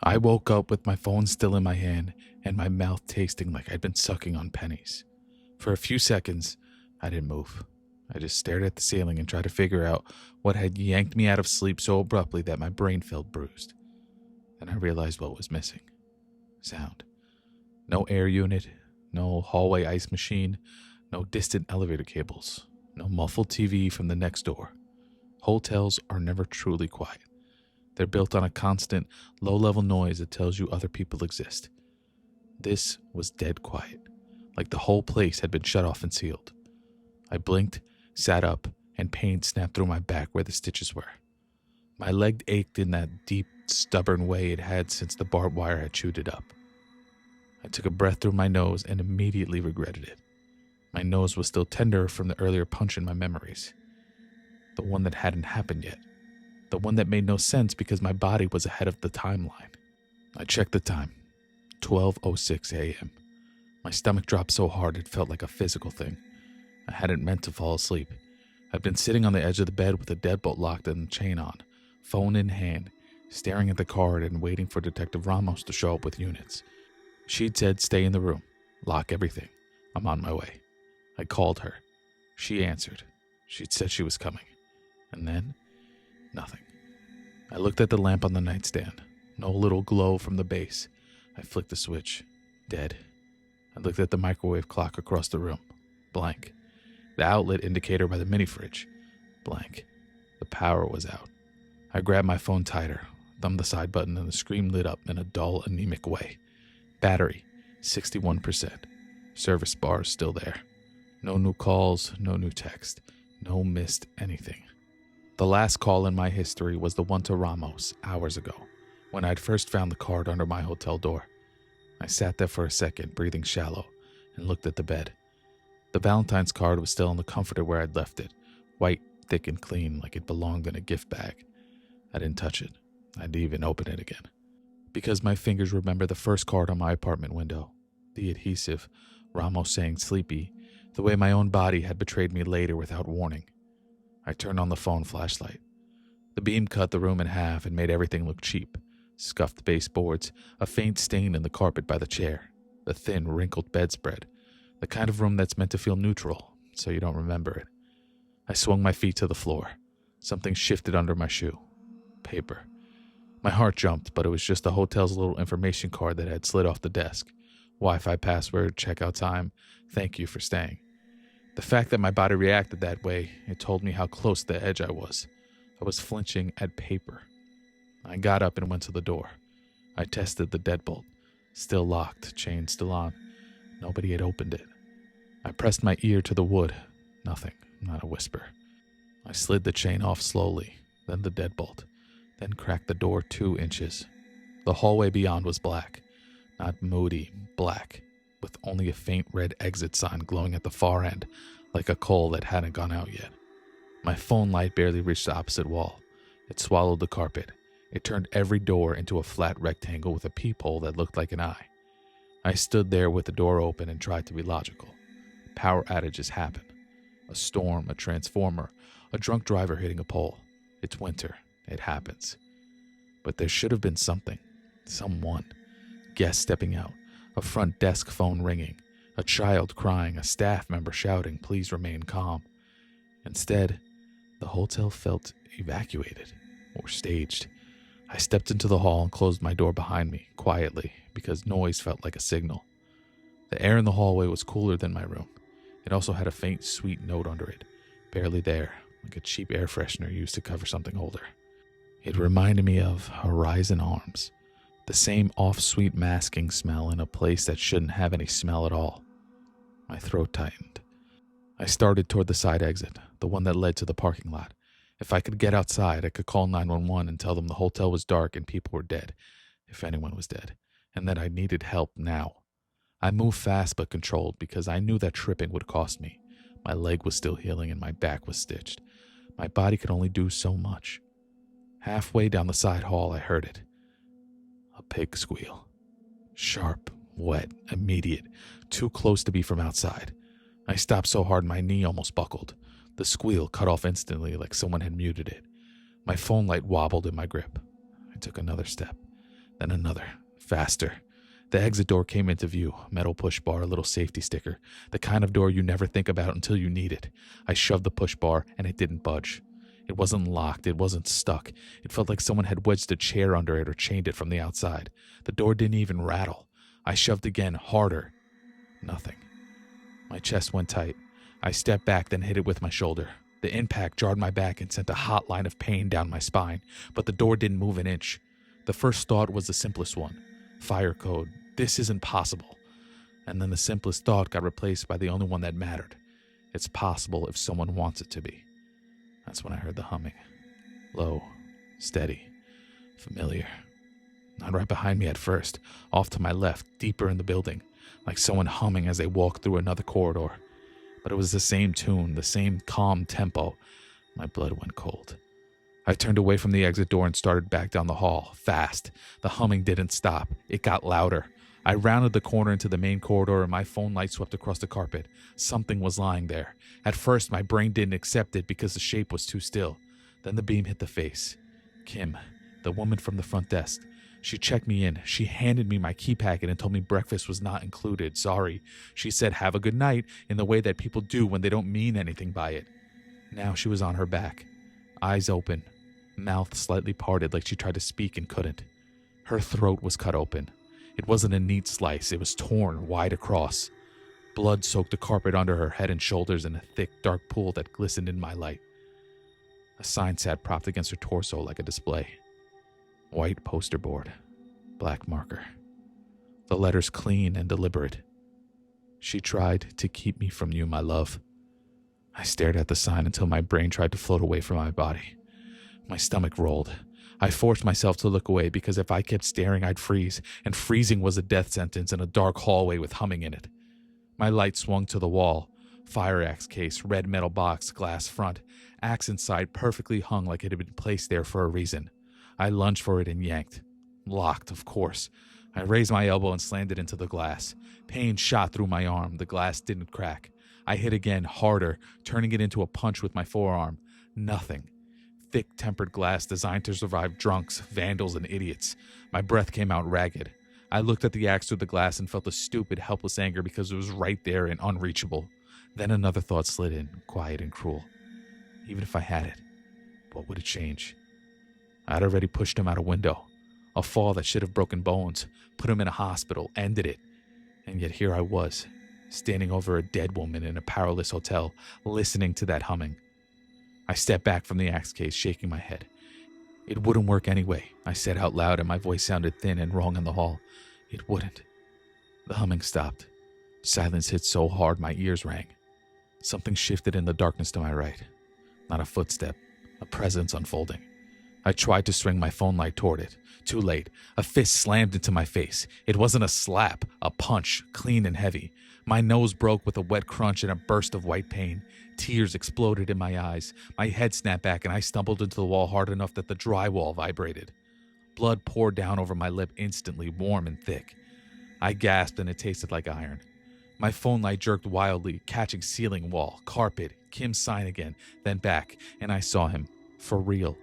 I woke up with my phone still in my hand and my mouth tasting like I'd been sucking on pennies. For a few seconds, I didn't move. I just stared at the ceiling and tried to figure out what had yanked me out of sleep so abruptly that my brain felt bruised. Then I realized what was missing. Sound. No air unit, no hallway ice machine, no distant elevator cables, no muffled TV from the next door. Hotels are never truly quiet. They're built on a constant, low-level noise that tells you other people exist. This was dead quiet, like the whole place had been shut off and sealed. I blinked, sat up, and pain snapped through my back where the stitches were. My leg ached in that deep, stubborn way it had since the barbed wire had chewed it up. I took a breath through my nose and immediately regretted it. My nose was still tender from the earlier punch in my memories. The one that hadn't happened yet. The one that made no sense because my body was ahead of the timeline. I checked the time. 12:06 a.m. My stomach dropped so hard it felt like a physical thing. I hadn't meant to fall asleep. I'd been sitting on the edge of the bed with the deadbolt locked and the chain on, phone in hand, staring at the card and waiting for Detective Ramos to show up with units. She'd said stay in the room, lock everything. I'm on my way. I called her. She answered. She'd said she was coming. And then, nothing. I looked at the lamp on the nightstand. No little glow from the base. I flicked the switch. Dead. I looked at the microwave clock across the room. Blank. The outlet indicator by the mini fridge. Blank. The power was out. I grabbed my phone tighter, thumbed the side button, and the screen lit up in a dull, anemic way. Battery, 61%. Service bars still there. No new calls, no new text. No missed anything. The last call in my history was the one to Ramos, hours ago, when I'd first found the card under my hotel door. I sat there for a second, breathing shallow, and looked at the bed. The Valentine's card was still in the comforter where I'd left it, white, thick, and clean, like it belonged in a gift bag. I didn't touch it. I didn't even open it again. Because my fingers remember the first card on my apartment window, the adhesive, Ramos saying sleepy, the way my own body had betrayed me later without warning. I turned on the phone flashlight. The beam cut the room in half and made everything look cheap. Scuffed baseboards, a faint stain in the carpet by the chair, the thin, wrinkled bedspread, the kind of room that's meant to feel neutral, so you don't remember it. I swung my feet to the floor. Something shifted under my shoe. Paper. My heart jumped, but it was just the hotel's little information card that had slid off the desk. Wi-Fi password, checkout time, thank you for staying. The fact that my body reacted that way, it told me how close to the edge I was. I was flinching at paper. I got up and went to the door. I tested the deadbolt. Still locked, chain still on. Nobody had opened it. I pressed my ear to the wood. Nothing, not a whisper. I slid the chain off slowly, then the deadbolt, then cracked the door 2 inches. The hallway beyond was black. Not moody, black, with only a faint red exit sign glowing at the far end, like a coal that hadn't gone out yet. My phone light barely reached the opposite wall. It swallowed the carpet. It turned every door into a flat rectangle with a peephole that looked like an eye. I stood there with the door open and tried to be logical. Power outages happen. A storm, a transformer, a drunk driver hitting a pole. It's winter. It happens. But there should have been something. Someone. Guests stepping out. A front desk phone ringing. A child crying. A staff member shouting, "Please remain calm." Instead, the hotel felt evacuated or staged. I stepped into the hall and closed my door behind me, quietly, because noise felt like a signal. The air in the hallway was cooler than my room. It also had a faint, sweet note under it, barely there, like a cheap air freshener used to cover something older. It reminded me of Horizon Arms, the same off-sweet masking smell in a place that shouldn't have any smell at all. My throat tightened. I started toward the side exit, the one that led to the parking lot. If I could get outside, I could call 911 and tell them the hotel was dark and people were dead, if anyone was dead, and that I needed help now. I moved fast but controlled because I knew that tripping would cost me. My leg was still healing and my back was stitched. My body could only do so much. Halfway down the side hall, I heard it. A pig squeal. Sharp, wet, immediate, too close to be from outside. I stopped so hard my knee almost buckled. The squeal cut off instantly like someone had muted it. My phone light wobbled in my grip. I took another step. Then another, faster. The exit door came into view, metal push bar, a little safety sticker, the kind of door you never think about until you need it. I shoved the push bar and it didn't budge. It wasn't locked, it wasn't stuck. It felt like someone had wedged a chair under it or chained it from the outside. The door didn't even rattle. I shoved again, harder. Nothing. My chest went tight. I stepped back, then hit it with my shoulder. The impact jarred my back and sent a hot line of pain down my spine, but the door didn't move an inch. The first thought was the simplest one. Fire code. This isn't possible. And then the simplest thought got replaced by the only one that mattered. It's possible if someone wants it to be. That's when I heard the humming. Low, steady, familiar. Not right behind me at first, off to my left, deeper in the building, like someone humming as they walked through another corridor. But it was the same tune, the same calm tempo. My blood went cold. I turned away from the exit door and started back down the hall, fast. The humming didn't stop. It got louder. I rounded the corner into the main corridor and my phone light swept across the carpet. Something was lying there. At first, my brain didn't accept it because the shape was too still. Then the beam hit the face. Kim, the woman from the front desk. She checked me in. She handed me my key packet and told me breakfast was not included. Sorry. She said, have a good night, in the way that people do when they don't mean anything by it. Now she was on her back. Eyes open. Mouth slightly parted like she tried to speak and couldn't. Her throat was cut open. It wasn't a neat slice. It was torn wide across. Blood soaked the carpet under her head and shoulders in a thick, dark pool that glistened in my light. A sign sat propped against her torso like a display. White poster board. Black marker. The letters clean and deliberate. She tried to keep me from you, my love. I stared at the sign until my brain tried to float away from my body. My stomach rolled. I forced myself to look away because if I kept staring, I'd freeze, and freezing was a death sentence in a dark hallway with humming in it. My light swung to the wall. Fire axe case, red metal box, glass front. Axe inside perfectly hung like it had been placed there for a reason. I lunged for it and yanked. Locked, of course. I raised my elbow and slammed it into the glass. Pain shot through my arm. The glass didn't crack. I hit again, harder, turning it into a punch with my forearm. Nothing. Thick tempered glass designed to survive drunks, vandals, and idiots. My breath came out ragged. I looked at the axe through the glass and felt a stupid, helpless anger because it was right there and unreachable. Then another thought slid in, quiet and cruel. Even if I had it, what would it change? I'd already pushed him out a window. A fall that should have broken bones, put him in a hospital, ended it. And yet here I was, standing over a dead woman in a powerless hotel, listening to that humming. I stepped back from the axe case, shaking my head. It wouldn't work anyway, I said out loud, and my voice sounded thin and wrong in the hall. It wouldn't. The humming stopped. Silence hit so hard my ears rang. Something shifted in the darkness to my right. Not a footstep, a presence unfolding. I tried to swing my phone light toward it. Too late. A fist slammed into my face. It wasn't a slap, a punch, clean and heavy. My nose broke with a wet crunch and a burst of white pain. Tears exploded in my eyes. My head snapped back and I stumbled into the wall hard enough that the drywall vibrated. Blood poured down over my lip instantly, warm and thick. I gasped and it tasted like iron. My phone light jerked wildly, catching ceiling, wall, carpet, Kim's sign again, then back, and I saw him. For real.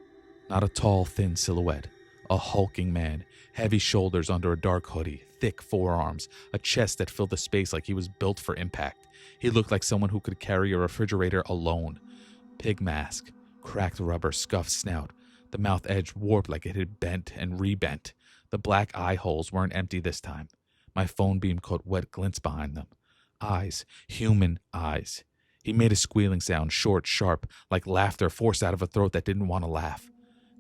Not a tall, thin silhouette. A hulking man, heavy shoulders under a dark hoodie, thick forearms, a chest that filled the space like he was built for impact. He looked like someone who could carry a refrigerator alone. Pig mask, cracked rubber, scuffed snout, the mouth edge warped like it had bent and rebent. The black eye holes weren't empty this time. My phone beam caught wet glints behind them. Eyes, human eyes. He made a squealing sound, short, sharp, like laughter forced out of a throat that didn't want to laugh.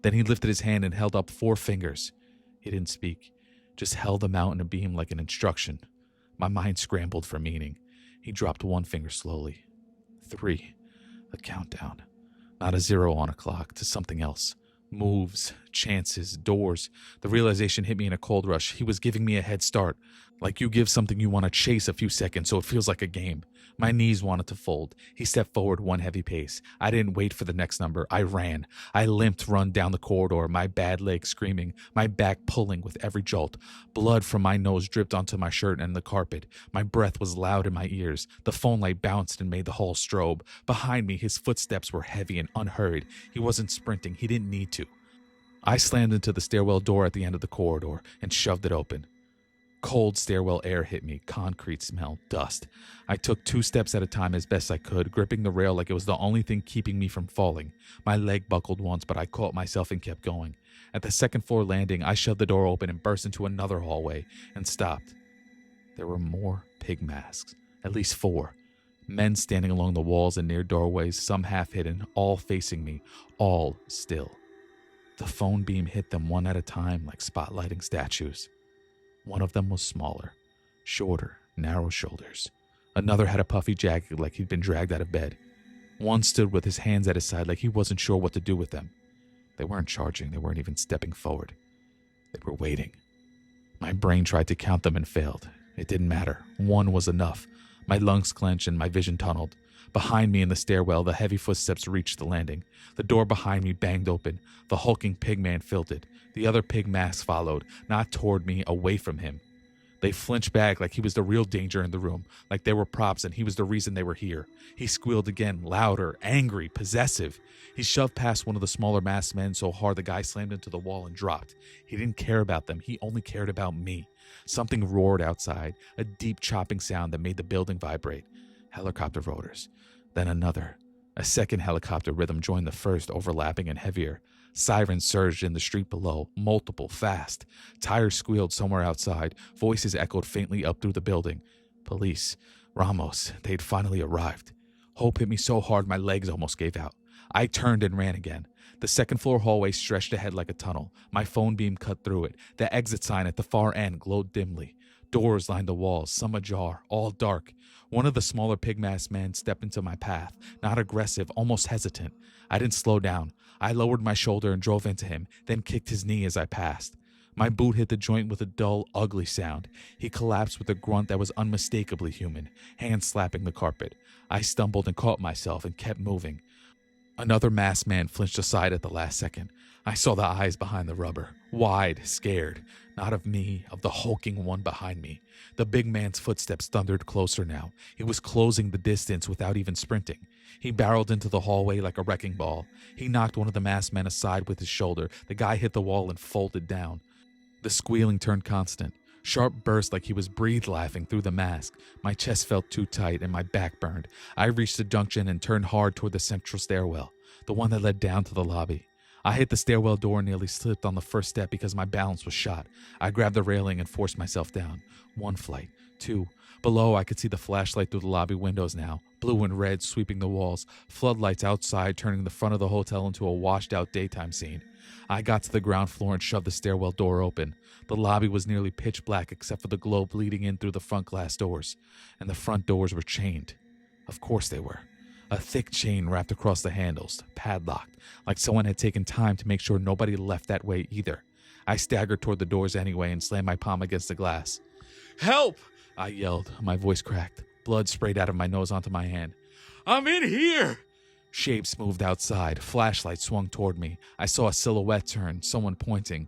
Then he lifted his hand and held up 4 fingers. He didn't speak, just held them out in a beam like an instruction. My mind scrambled for meaning. He dropped 1 finger slowly. 3. A countdown. Not a 0 on a clock, to something else. Moves, chances, doors. The realization hit me in a cold rush. He was giving me a head start. Like you give something you want to chase a few seconds so it feels like a game. My knees wanted to fold. He stepped forward 1 heavy pace. I didn't wait for the next number. I ran. I limped run down the corridor, my bad leg screaming, my back pulling with every jolt. Blood from my nose dripped onto my shirt and the carpet. My breath was loud in my ears. The phone light bounced and made the hall strobe. Behind me, his footsteps were heavy and unhurried. He wasn't sprinting. He didn't need to. I slammed into the stairwell door at the end of the corridor and shoved it open. Cold stairwell air hit me, concrete smell, dust. I took 2 steps at a time as best I could, gripping the rail like it was the only thing keeping me from falling. My leg buckled once, but I caught myself and kept going. At the second floor landing, I shoved the door open and burst into another hallway and stopped. There were more pig masks, at least 4. Men standing along the walls and near doorways, some half hidden, all facing me, all still. The phone beam hit them one at a time like spotlighting statues. One of them was smaller, shorter, narrow shoulders. Another had a puffy jacket like he'd been dragged out of bed. One stood with his hands at his side like he wasn't sure what to do with them. They weren't charging, they weren't even stepping forward. They were waiting. My brain tried to count them and failed. It didn't matter. One was enough. My lungs clenched and my vision tunneled. Behind me in the stairwell, the heavy footsteps reached the landing. The door behind me banged open. The hulking pigman filled it. The other pig masks followed, not toward me, away from him. They flinched back like he was the real danger in the room, like they were props and he was the reason they were here. He squealed again, louder, angry, possessive. He shoved past one of the smaller masked men so hard the guy slammed into the wall and dropped. He didn't care about them. He only cared about me. Something roared outside, a deep chopping sound that made the building vibrate. Helicopter rotors. Then another. A second helicopter rhythm joined the first, overlapping and heavier. Sirens surged in the street below, multiple, fast. Tires squealed somewhere outside. Voices echoed faintly up through the building. Police. Ramos. They'd finally arrived. Hope hit me so hard my legs almost gave out. I turned and ran again. The second-floor hallway stretched ahead like a tunnel. My phone beam cut through it. The exit sign at the far end glowed dimly. Doors lined the walls, some ajar, all dark. One of the smaller pig-masked men stepped into my path, not aggressive, almost hesitant. I didn't slow down. I lowered my shoulder and drove into him, then kicked his knee as I passed. My boot hit the joint with a dull, ugly sound. He collapsed with a grunt that was unmistakably human, hands slapping the carpet. I stumbled and caught myself and kept moving. Another masked man flinched aside at the last second. I saw the eyes behind the rubber, wide, scared. Not of me, of the hulking one behind me. The big man's footsteps thundered closer now. He was closing the distance without even sprinting. He barreled into the hallway like a wrecking ball. He knocked one of the masked men aside with his shoulder. The guy hit the wall and folded down. The squealing turned constant. Sharp bursts like he was breathe laughing through the mask. My chest felt too tight and my back burned. I reached the junction and turned hard toward the central stairwell, the one that led down to the lobby. I hit the stairwell door and nearly slipped on the first step because my balance was shot. I grabbed the railing and forced myself down. 1 flight, 2. Below, I could see the flashlight through the lobby windows now, blue and red sweeping the walls, floodlights outside turning the front of the hotel into a washed-out daytime scene. I got to the ground floor and shoved the stairwell door open. The lobby was nearly pitch black except for the glow bleeding in through the front glass doors, and the front doors were chained. Of course they were. A thick chain wrapped across the handles, padlocked, like someone had taken time to make sure nobody left that way either. I staggered toward the doors anyway and slammed my palm against the glass. "Help!" I yelled. My voice cracked. Blood sprayed out of my nose onto my hand. "I'm in here!" Shapes moved outside. Flashlight swung toward me. I saw a silhouette turn, someone pointing.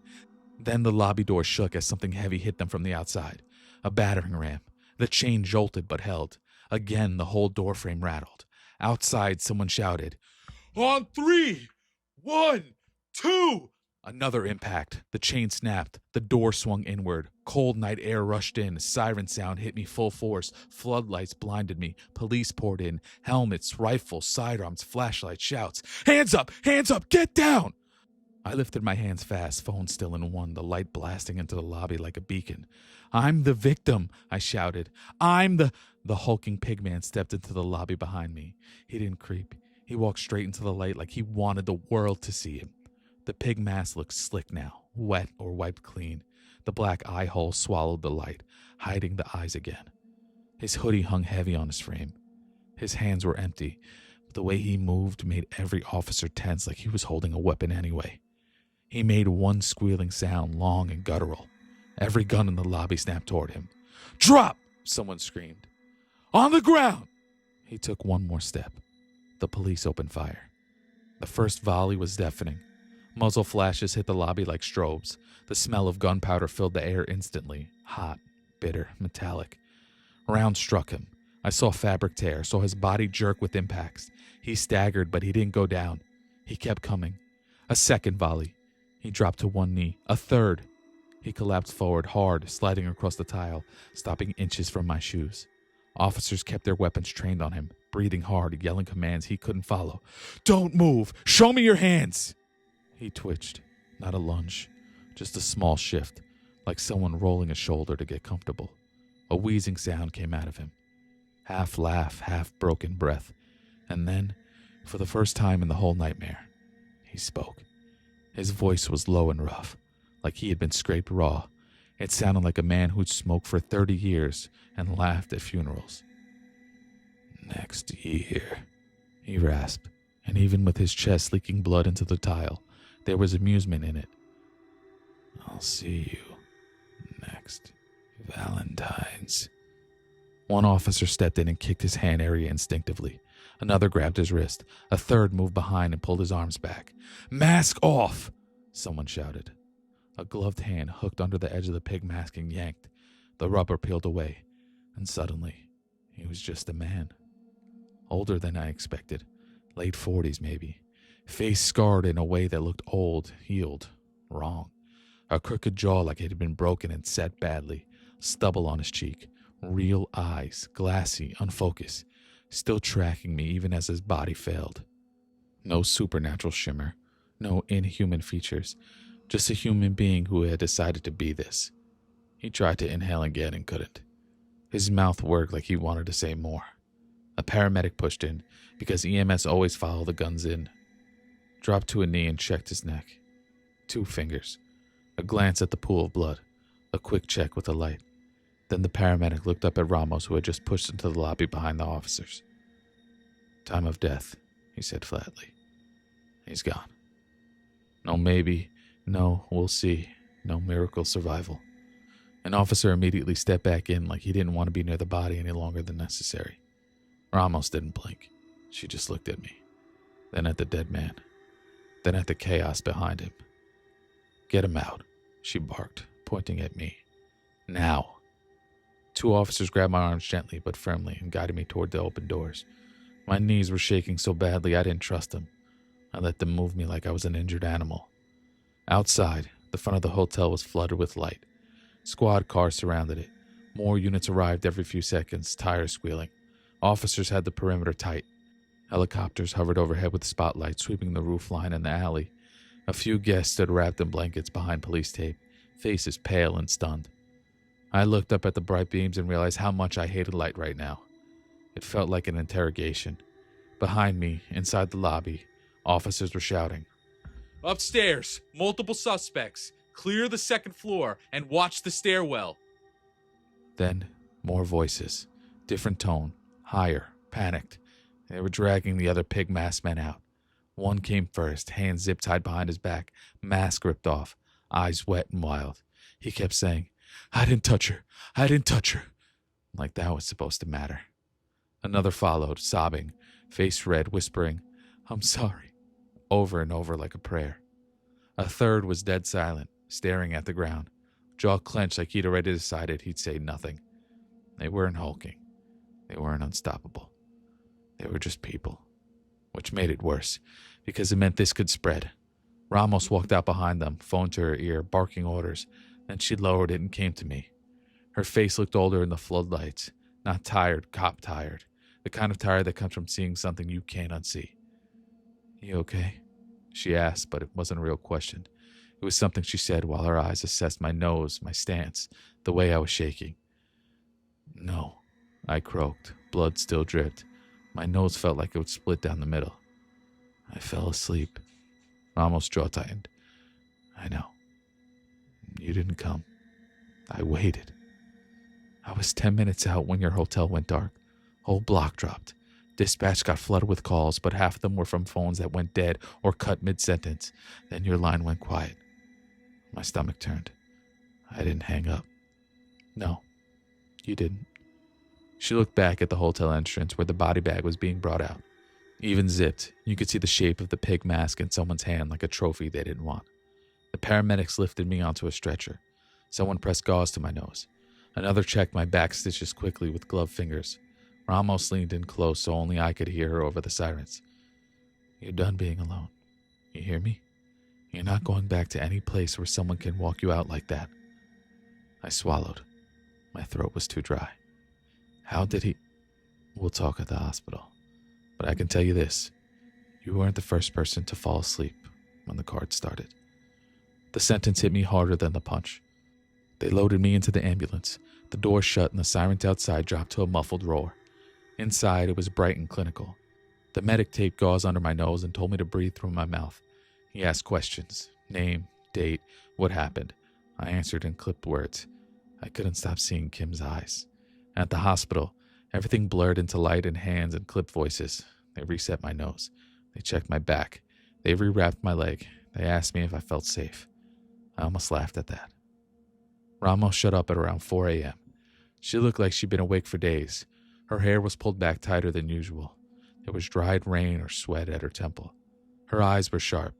Then the lobby door shook as something heavy hit them from the outside. A battering ram. The chain jolted but held. Again, the whole door frame rattled. Outside, someone shouted, "On 3! 1, 2!" Another impact. The chain snapped. The door swung inward. Cold night air rushed in. Siren sound hit me full force. Floodlights blinded me. Police poured in. Helmets, rifles, sidearms, flashlights, shouts. "Hands up! Hands up! Get down!" I lifted my hands fast, phone still in one, the light blasting into the lobby like a beacon. "I'm the victim," I shouted. "I'm the—" The hulking pigman stepped into the lobby behind me. He didn't creep. He walked straight into the light like he wanted the world to see him. The pig mask looked slick now, wet or wiped clean. The black eye hole swallowed the light, hiding the eyes again. His hoodie hung heavy on his frame. His hands were empty, but the way he moved made every officer tense like he was holding a weapon anyway. He made one squealing sound, long and guttural. Every gun in the lobby snapped toward him. "Drop!" someone screamed. "On the ground!" He took one more step. The police opened fire. The first volley was deafening. Muzzle flashes hit the lobby like strobes. The smell of gunpowder filled the air instantly, hot, bitter, metallic. Round struck him. I saw fabric tear, saw his body jerk with impacts. He staggered, but he didn't go down. He kept coming. A second volley. He dropped to one knee. A third. He collapsed forward hard, sliding across the tile, stopping inches from my shoes. Officers kept their weapons trained on him, breathing hard, yelling commands he couldn't follow. "Don't move! Show me your hands!" He twitched. Not a lunge, just a small shift, like someone rolling a shoulder to get comfortable. A wheezing sound came out of him. Half laugh, half broken breath. And then, for the first time in the whole nightmare, he spoke. His voice was low and rough, like he had been scraped raw. It sounded like a man who'd smoked for 30 years and laughed at funerals. "Next year," he rasped, and even with his chest leaking blood into the tile, there was amusement in it. "I'll see you next Valentine's." One officer stepped in and kicked his hand area instinctively. Another grabbed his wrist. A third moved behind and pulled his arms back. "Mask off!" someone shouted. A gloved hand hooked under the edge of the pig mask and yanked. The rubber peeled away, and suddenly, he was just a man. Older than I expected. Late 40s, maybe. Face scarred in a way that looked old, healed, wrong. A crooked jaw like it had been broken and set badly. Stubble on his cheek. Real eyes, glassy, unfocused. Still tracking me even as his body failed. No supernatural shimmer. No inhuman features. Just a human being who had decided to be this. He tried to inhale again and couldn't. His mouth worked like he wanted to say more. A paramedic pushed in, because EMS always follow the guns in. Dropped to a knee and checked his neck. 2 fingers. A glance at the pool of blood. A quick check with a light. Then the paramedic looked up at Ramos, who had just pushed into the lobby behind the officers. "Time of death," he said flatly. "He's gone. No maybe, no we'll see, no miracle survival." An officer immediately stepped back in like he didn't want to be near the body any longer than necessary. Ramos didn't blink. She just looked at me. Then at the dead man. Then at the chaos behind him. "Get him out," she barked, pointing at me. "Now." 2 officers grabbed my arms gently but firmly and guided me toward the open doors. My knees were shaking so badly I didn't trust them. I let them move me like I was an injured animal. Outside, the front of the hotel was flooded with light. Squad cars surrounded it. More units arrived every few seconds, tires squealing. Officers had the perimeter tight. Helicopters hovered overhead with spotlights sweeping the roof line and the alley. A few guests stood wrapped in blankets behind police tape, faces pale and stunned. I looked up at the bright beams and realized how much I hated light right now. It felt like an interrogation. Behind me, inside the lobby, officers were shouting, "Upstairs! Multiple suspects! Clear the 2nd floor and watch the stairwell!" Then, more voices. Different tone. Higher. Panicked. They were dragging the other pig masked men out. One came first, hands zip tied behind his back, mask ripped off, eyes wet and wild. He kept saying, "I didn't touch her. I didn't touch her." Like that was supposed to matter. Another followed, sobbing, face red, whispering, "I'm sorry," over and over like a prayer. A third was dead silent, staring at the ground, jaw clenched like he'd already decided he'd say nothing. They weren't hulking. They weren't unstoppable. They were just people, which made it worse, because it meant this could spread. Ramos walked out behind them, phone to her ear, barking orders. Then she lowered it and came to me. Her face looked older in the floodlights, not tired, cop tired, the kind of tired that comes from seeing something you can't unsee. "You okay?" she asked, but it wasn't a real question. It was something she said while her eyes assessed my nose, my stance, the way I was shaking. "No," I croaked. Blood still dripped. My nose felt like it would split down the middle. "I fell asleep." Ramos' jaw tightened. "I know. You didn't come. I waited. I was 10 minutes out when your hotel went dark. Whole block dropped. Dispatch got flooded with calls, but half of them were from phones that went dead or cut mid-sentence. Then your line went quiet." My stomach turned. "I didn't hang up." "No, you didn't." She looked back at the hotel entrance where the body bag was being brought out. Even zipped, you could see the shape of the pig mask in someone's hand like a trophy they didn't want. The paramedics lifted me onto a stretcher. Someone pressed gauze to my nose. Another checked my back stitches quickly with gloved fingers. Ramos leaned in close so only I could hear her over the sirens. "You're done being alone. You hear me? You're not going back to any place where someone can walk you out like that. I swallowed. My throat was too dry. How did he? We'll talk at the hospital. But I can tell you this. You weren't the first person to fall asleep when the card started. The sentence hit me harder than the punch. They loaded me into the ambulance. The door shut and the sirens outside dropped to a muffled roar. Inside, it was bright and clinical. The medic taped gauze under my nose and told me to breathe through my mouth. He asked questions. Name, date, what happened. I answered in clipped words. I couldn't stop seeing Kim's eyes. At the hospital, everything blurred into light and hands and clipped voices. They reset my nose. They checked my back. They rewrapped my leg. They asked me if I felt safe. I almost laughed at that. Ramos showed up at around 4 a.m. She looked like she'd been awake for days. Her hair was pulled back tighter than usual. There was dried rain or sweat at her temple. Her eyes were sharp,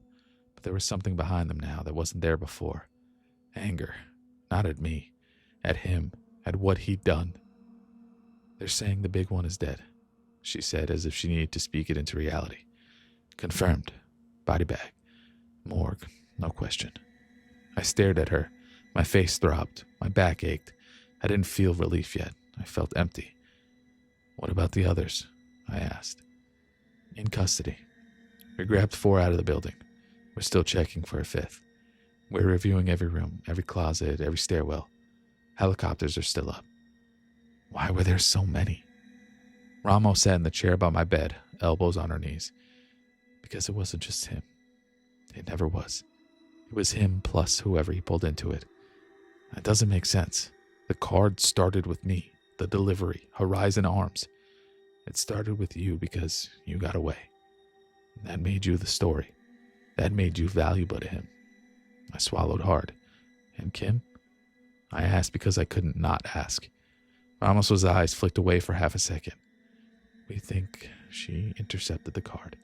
but there was something behind them now that wasn't there before. Anger. Not at me. At him. At what he'd done. They're saying the big one is dead, she said as if she needed to speak it into reality. Confirmed. Body bag. Morgue. No question. I stared at her. My face throbbed. My back ached. I didn't feel relief yet. I felt empty. What about the others? I asked. In custody. We grabbed 4 out of the building. We're still checking for a 5th. We're reviewing every room, every closet, every stairwell. Helicopters are still up. Why were there so many? Ramos sat in the chair by my bed, elbows on her knees. Because it wasn't just him. It never was. It was him plus whoever he pulled into it. That doesn't make sense. The card started with me. The delivery. Horizon Arms. It started with you because you got away. That made you the story. That made you valuable to him. I swallowed hard. And Kim? I asked because I couldn't not ask. Ramos's eyes flicked away for half a second. We think she intercepted the card.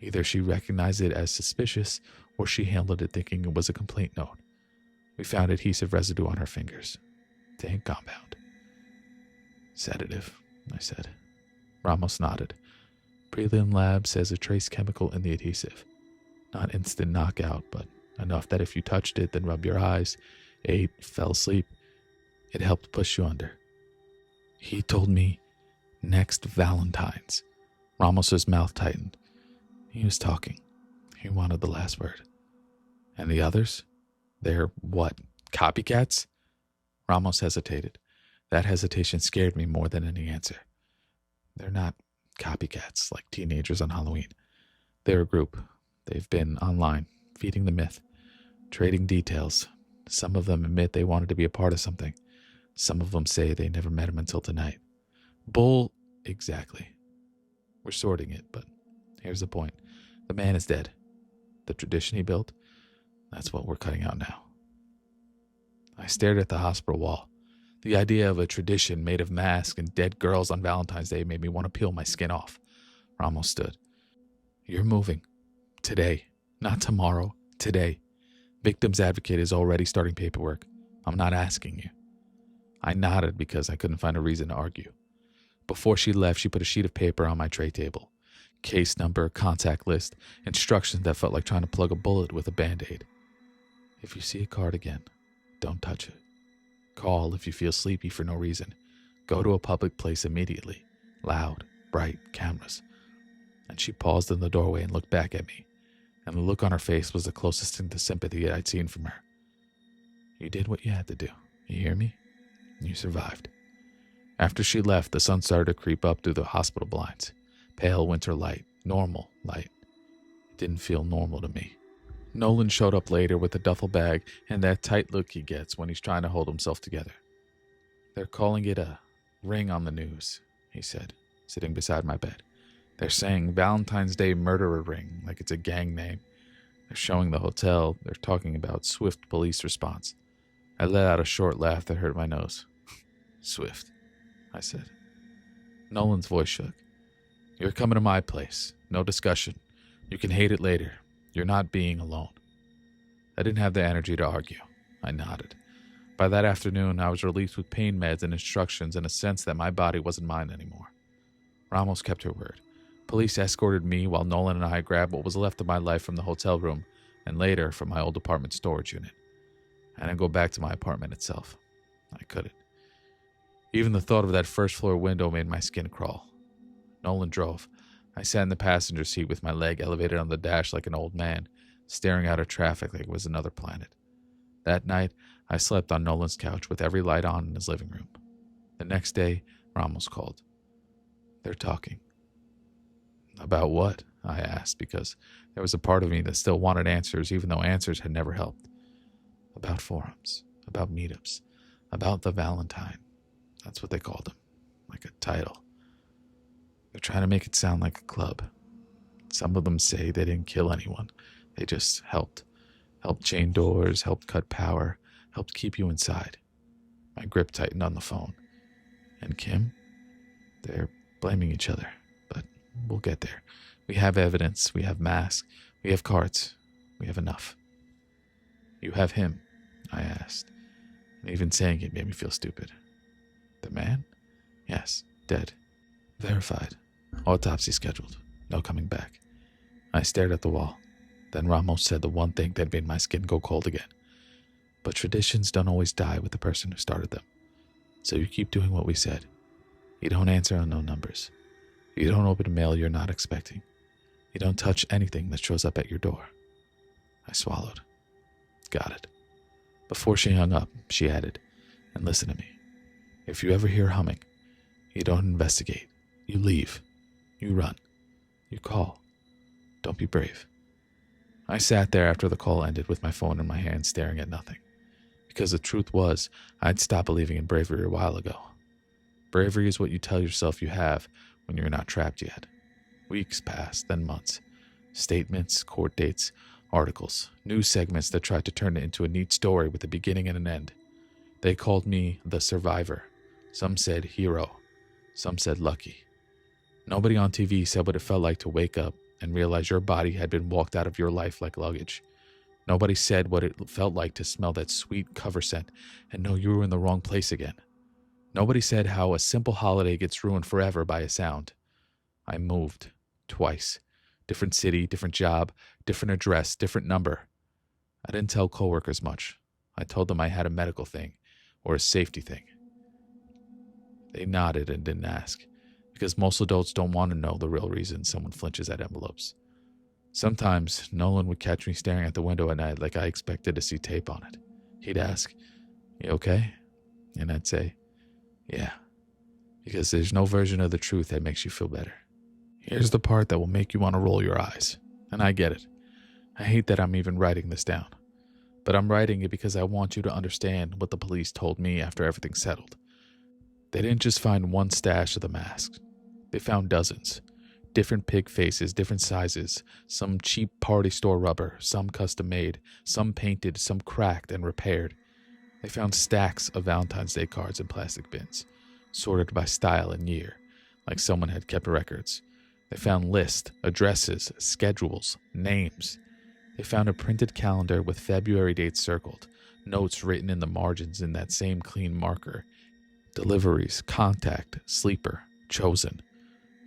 Either she recognized it as suspicious, or she handled it thinking it was a complaint note. We found adhesive residue on her fingers. Tank compound. Sedative, I said. Ramos nodded. Prelim lab says a trace chemical in the adhesive. Not instant knockout, but enough that if you touched it, then rubbed your eyes, ate, fell asleep, it helped push you under. He told me, next Valentine's. Ramos's mouth tightened. He was talking. He wanted the last word. And the others? They're what? Copycats? Ramos hesitated. That hesitation scared me more than any answer. They're not copycats like teenagers on Halloween. They're a group. They've been online, feeding the myth, trading details. Some of them admit they wanted to be a part of something. Some of them say they never met him until tonight. Bull, exactly. We're sorting it, but here's the point. The man is dead. The tradition he built, that's what we're cutting out now. I stared at the hospital wall. The idea of a tradition made of masks and dead girls on Valentine's Day made me want to peel my skin off. Ramos stood. You're moving. Today. Not tomorrow. Today. Victims Advocate is already starting paperwork. I'm not asking you. I nodded because I couldn't find a reason to argue. Before she left, she put a sheet of paper on my tray table. Case number, contact list, instructions that felt like trying to plug a bullet with a Band-Aid. If you see a card again, don't touch it. Call if you feel sleepy for no reason. Go to a public place immediately. Loud, bright, cameras. And she paused in the doorway and looked back at me. And the look on her face was the closest thing to sympathy I'd seen from her. You did what you had to do. You hear me? You survived. After she left, the sun started to creep up through the hospital blinds. Pale winter light. Normal light. It didn't feel normal to me. Nolan showed up later with a duffel bag and that tight look he gets when he's trying to hold himself together. They're calling it a ring on the news, he said, sitting beside my bed. They're saying Valentine's Day murderer ring, like it's a gang name. They're showing the hotel. They're talking about swift police response. I let out a short laugh that hurt my nose. Swift, I said. Nolan's voice shook. You're coming to my place. No discussion. You can hate it later. You're not being alone. I didn't have the energy to argue. I nodded. By that afternoon, I was released with pain meds and instructions and a sense that my body wasn't mine anymore. Ramos kept her word. Police escorted me while Nolan and I grabbed what was left of my life from the hotel room and later from my old apartment storage unit. I didn't go back to my apartment itself. I couldn't. Even the thought of that first floor window made my skin crawl. Nolan drove. I sat in the passenger seat with my leg elevated on the dash like an old man, staring out at traffic like it was another planet. That night, I slept on Nolan's couch with every light on in his living room. The next day, Ramos called. They're talking. About what? I asked, because there was a part of me that still wanted answers, even though answers had never helped. About forums, about meetups, about the Valentine. That's what they called them, like a title. They're trying to make it sound like a club. Some of them say they didn't kill anyone. They just helped. Helped chain doors, helped cut power, helped keep you inside. My grip tightened on the phone. And Kim? They're blaming each other, but we'll get there. We have evidence, we have masks, we have cards, we have enough. You have him? I asked, and even saying it made me feel stupid. The man? Yes, dead. Verified. Autopsy scheduled. No coming back. I stared at the wall. Then Ramos said the one thing that made my skin go cold again. But traditions don't always die with the person who started them. So you keep doing what we said. You don't answer unknown numbers. You don't open mail you're not expecting. You don't touch anything that shows up at your door. I swallowed. Got it. Before she hung up, she added, and listen to me. If you ever hear humming, you don't investigate. You leave. You run. You call. Don't be brave. I sat there after the call ended with my phone in my hand staring at nothing. Because the truth was, I'd stopped believing in bravery a while ago. Bravery is what you tell yourself you have when you're not trapped yet. Weeks passed, then months. Statements, court dates, articles, news segments that tried to turn it into a neat story with a beginning and an end. They called me the survivor. Some said hero. Some said lucky. Nobody on TV said what it felt like to wake up and realize your body had been walked out of your life like luggage. Nobody said what it felt like to smell that sweet cover scent and know you were in the wrong place again. Nobody said how a simple holiday gets ruined forever by a sound. I moved. Twice. Different city, different job, different address, different number. I didn't tell coworkers much. I told them I had a medical thing, or a safety thing. They nodded and didn't ask, because most adults don't want to know the real reason someone flinches at envelopes. Sometimes, Nolan would catch me staring at the window at night like I expected to see tape on it. He'd ask, "You okay?" And I'd say, "Yeah," because there's no version of the truth that makes you feel better. Here's the part that will make you want to roll your eyes, and I get it. I hate that I'm even writing this down, but I'm writing it because I want you to understand what the police told me after everything settled. They didn't just find one stash of the masks. They found dozens. Different pig faces, different sizes, some cheap party store rubber, some custom made, some painted, some cracked and repaired. They found stacks of Valentine's Day cards in plastic bins, sorted by style and year, like someone had kept records. They found lists, addresses, schedules, names. They found a printed calendar with February dates circled, notes written in the margins in that same clean marker, deliveries, contact, sleeper, chosen.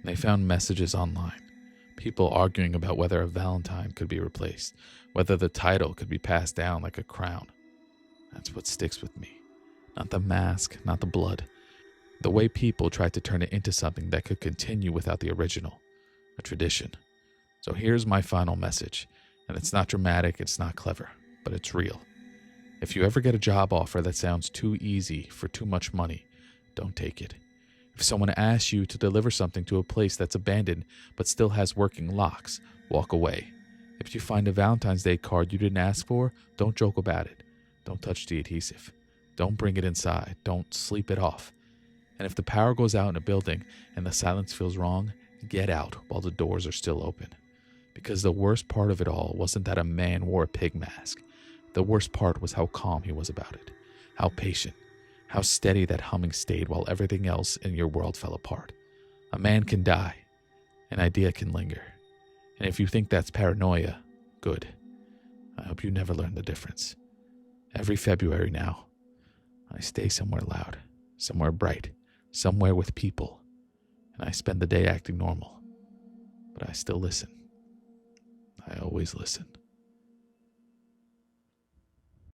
They found messages online, people arguing about whether a Valentine could be replaced, whether the title could be passed down like a crown. That's what sticks with me. Not the mask, not the blood. The way people tried to turn it into something that could continue without the original, a tradition. So here's my final message, and it's not dramatic, it's not clever, but it's real. If you ever get a job offer that sounds too easy for too much money, don't take it. If someone asks you to deliver something to a place that's abandoned but still has working locks, walk away. If you find a Valentine's Day card you didn't ask for, don't joke about it. Don't touch the adhesive. Don't bring it inside. Don't sleep it off. And if the power goes out in a building and the silence feels wrong, get out while the doors are still open. Because the worst part of it all wasn't that a man wore a pig mask. The worst part was how calm he was about it. How patient. How steady that humming stayed while everything else in your world fell apart. A man can die. An idea can linger. And if you think that's paranoia, good. I hope you never learn the difference. Every February now, I stay somewhere loud, somewhere bright, somewhere with people, and I spend the day acting normal. But I still listen. I always listen.